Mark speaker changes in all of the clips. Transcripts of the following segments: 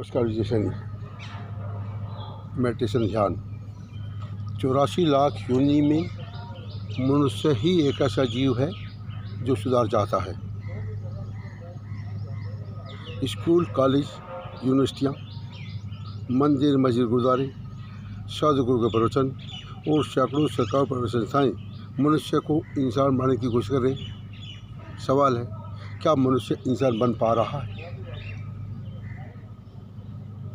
Speaker 1: उसका विजेशन मेडिटेशन ध्यान 84 लाख योनि में मनुष्य ही एक ऐसा जीव है जो सुधार चाहता है। स्कूल, कॉलेज, यूनिवर्सिटियाँ, मंदिर, मस्जिद, गुरुद्वारे, सदगुरु के प्रवचन और सैकड़ों सरकार पर संस्थाएँ मनुष्य को इंसान बनाने की कोशिश कर रही। सवाल है, क्या मनुष्य इंसान बन पा रहा है?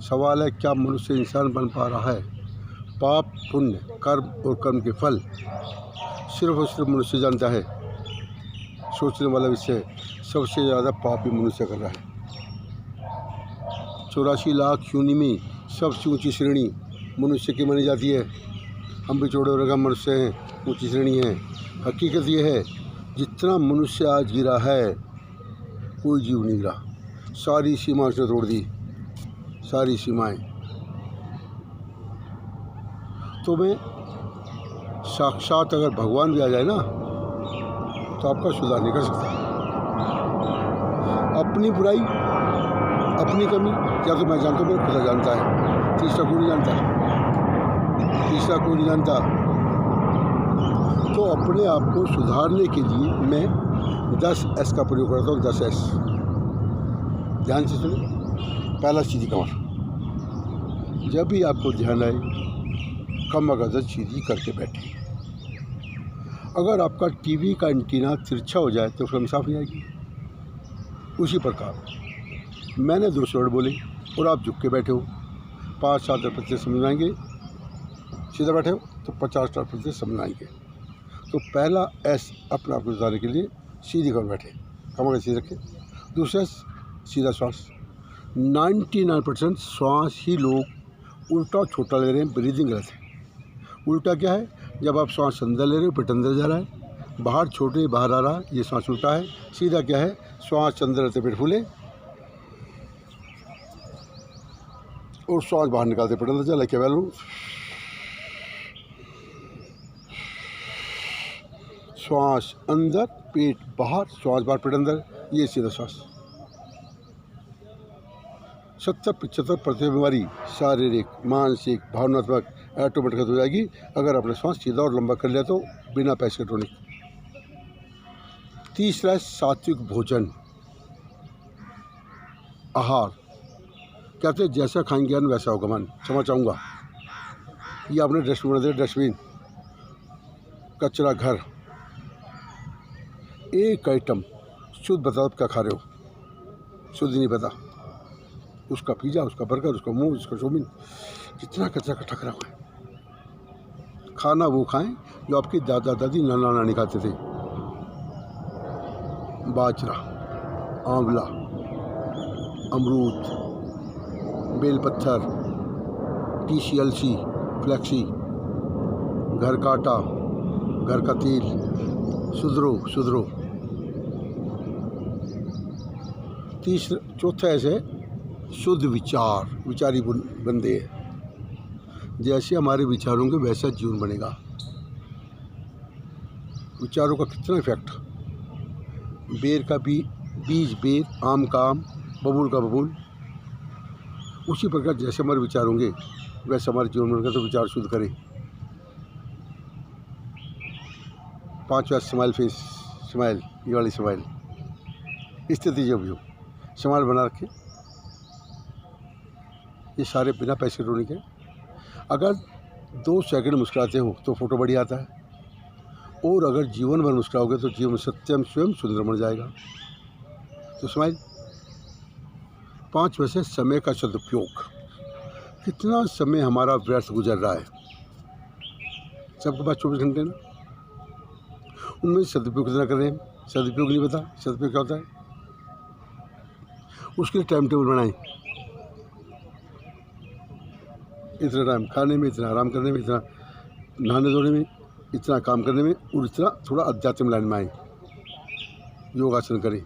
Speaker 1: सवाल है, क्या मनुष्य इंसान बन पा रहा है? पाप, पुण्य, कर्म और कर्म के फल सिर्फ और सिर्फ मनुष्य जानता है। सोचने वाला विषय, सबसे ज़्यादा पाप भी मनुष्य कर रहा है। 84 लाख योनि में सबसे ऊंची श्रेणी मनुष्य की मानी जाती है। हम भी छोटे वर्ग मनुष्य हैं, ऊंची श्रेणी है। हकीकत ये है, जितना मनुष्य आज गिरा है कोई जीव नहीं गिरा। सारी सीमा उसने तोड़ दी, सारी सीमाएं। तो मैं साक्षात अगर भगवान भी आ जाए ना तो आपका सुधार नहीं कर सकता। अपनी बुराई, अपनी कमी या तो मैं जानता हूँ, मेरा खुदा जानता है। तीसरा कोई नहीं जानता, तीसरा कोई नहीं जानता। तो अपने आप को सुधारने के लिए मैं 10S का प्रयोग करता हूँ। 10S, ध्यान से सुनिए। पहला, सीधी कमर। जब भी आपको ध्यान आए, कमर गर्दन सीधी करके बैठे। अगर आपका टीवी का एंटीना तिरछा हो जाए तो फिल्म साफ नहीं आएगी। उसी प्रकार मैंने 2 वर्ड बोले और आप झुक के बैठे हो, 5-7% समझ आएंगे। सीधा बैठे हो तो 50% समझ आएंगे। तो पहला S अपने आप को सुधारने के लिए सीधी कमर बैठे, कमर सीधी रखें। दूसरा, सीधा श्वास। 99% श्वास ही लोग उल्टा छोटा ले रहे हैं, ब्रीदिंग गलत है। उल्टा क्या है? जब आप श्वास अंदर ले रहे हो, पेट अंदर जा रहा है, बाहर छोटे बाहर आ रहा है, ये श्वास उल्टा है। सीधा क्या है? श्वास अंदर रहते पेट फूले और श्वास बाहर निकालते पेट अंदर चला। क्या बैलूं? श्वास अंदर, पेट बाहर, श्वास बाहर, पेट अंदर, ये सीधा श्वास। 70-75% बीमारी शारीरिक, मानसिक, भावनात्मक ऑटोमेटिक खत्म हो जाएगी अगर आपने श्वास सीधा और लंबा कर लिया तो, बिना पैसे के टॉनिक। तीसरा, सात्विक भोजन, आहार। कहते हैं जैसा खाएंगे अन्न वैसा होगा मन। क्षमा चाहूँगा, ये आपने डस्टबिन बना दिया, डस्टबिन, कचरा घर। एक आइटम शुद्ध बताओ क्या खा रहे हो? शुद्ध नहीं पता। उसका पिज़्ज़ा, उसका बर्गर, उसका मोमोज, उसका चाउमीन, कितना कचरा इकट्ठा करा हुआ है। खाना वो खाएं जो आपकी दादा दादी नाना नानी खाते थे। बाजरा, आंवला, अमरूद, बेलपत्थर, टीसी, अलसी, फ्लैक्सी, घर का आटा, घर का तेल, सुधरो। चौथा ऐसे शुद्ध विचार, विचारी बंदे हैं। जैसे हमारे विचार होंगे वैसा जीवन बनेगा। विचारों का कितना इफेक्ट, बेर का बीज बेर, आम का आम, बबूल का बबूल। उसी प्रकार जैसे हमारे विचार होंगे वैसे हमारे जीवन बनेगा। तो विचार शुद्ध करें। 5वां, स्माइल फेस, स्माइल, ये वाली स्माइल स्थिति जो भी हो, स्माइल बना रखें। ये सारे बिना पैसे रोने के। अगर 2 सेकंड मुस्कुराते हो तो फोटो बढ़िया आता है, और अगर जीवन भर मुस्कुराओगे तो जीवन सत्यम स्वयं सुंदर बन जाएगा। तो स्माइल। 5 वैसे समय का सदुपयोग। कितना समय हमारा व्यर्थ गुजर रहा है। सबके पास 24 घंटे ना, उनमें सदुपयोग कितना कर रहे हैं? सदुपयोग नहीं पता सदुपयोग क्या होता है। उसके लिए टाइम टेबल बनाएं। इतना टाइम खाने में, इतना आराम करने में, इतना नहाने धोने में, इतना काम करने में, और इतना थोड़ा अध्यात्म लाइन में आए। योगासन करें,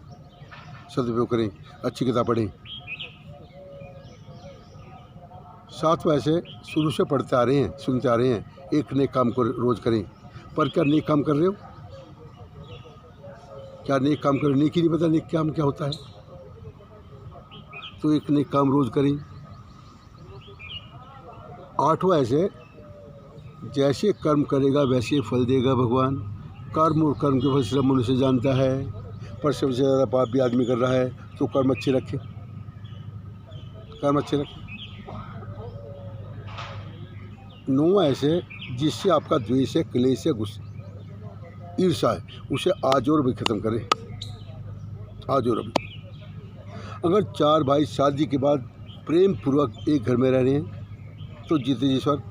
Speaker 1: सदुपयोग करें, अच्छी किताब पढ़ें। 7वां ऐसे शुरू से पढ़ते आ रहे हैं, सुनते आ रहे हैं, एक नेक काम को रोज़ करें। पर क्या नेक काम कर रहे हो? क्या नेक काम करें? नेक ही नहीं पता नेक काम क्या होता है। तो एक नेक काम रोज़ करें, आठवां ऐसे, जैसे कर्म करेगा वैसे फल देगा भगवान। कर्म और कर्म के फल सिर्फ मनुष्य जानता है, पर सबसे ज़्यादा पाप भी आदमी कर रहा है, तो कर्म अच्छे रखे, कर्म अच्छे रखे। 9वां ऐसे, जिससे आपका द्वेष है, क्लेश है, गुस्सा, ईर्ष्या है, उसे आज और अभी खत्म करें, आज और अभी। अगर 4 भाई शादी के बाद प्रेम पूर्वक एक घर में रह रहे हैं तो जीते जी स्वर्ग,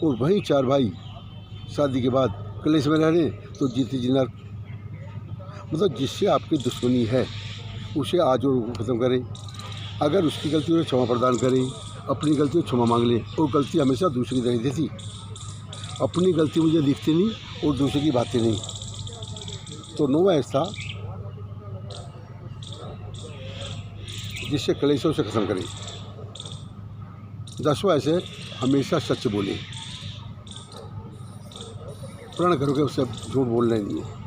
Speaker 1: और वहीं 4 भाई शादी के बाद क्लेश में रह रहे हैं तो जीते जी नर्क। मतलब जिससे आपकी दुश्मनी है उसे आज और खत्म करें। अगर उसकी गलती उसे क्षमा प्रदान करें, अपनी गलती को क्षमा मांग लें, और गलती हमेशा दूसरे की नहीं देती। अपनी गलती मुझे दिखती नहीं और दूसरे की बातें नहीं। तो 9वां ऐसा, जिससे क्लेशों से खत्म करें। 10वां ऐसे, हमेशा सच बोलें, प्रण करो कि उससे झूठ बोलना ही नहीं है।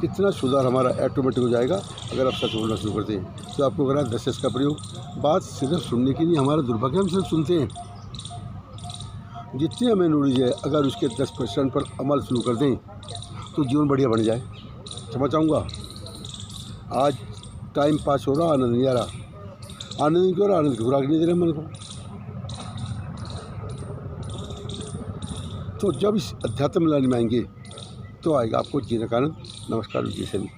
Speaker 1: कितना सुधार हमारा ऑटोमेटिक हो जाएगा अगर आप सच बोलना शुरू करते हैं। तो आपको करा 10 का प्रयोग, बात सिर्फ सुनने की नहीं, हमारा दुर्भाग्य हम सिर्फ सुनते हैं। जितनी हमें नॉलेज है, अगर उसके 10% पर अमल शुरू कर दें तो जीवन बढ़िया बन जाए। समझ चाहूँगा, आज टाइम पास हो रहा, आनंद नहीं आ रहा, आनंद नहीं हो रहा, आनंद की खुराक नहीं दे रहे मन को। तो जब इस अध्यात्म लाइन में आएंगे तो आएगा आपको जीने का आनंद। नमस्कार जी सभी।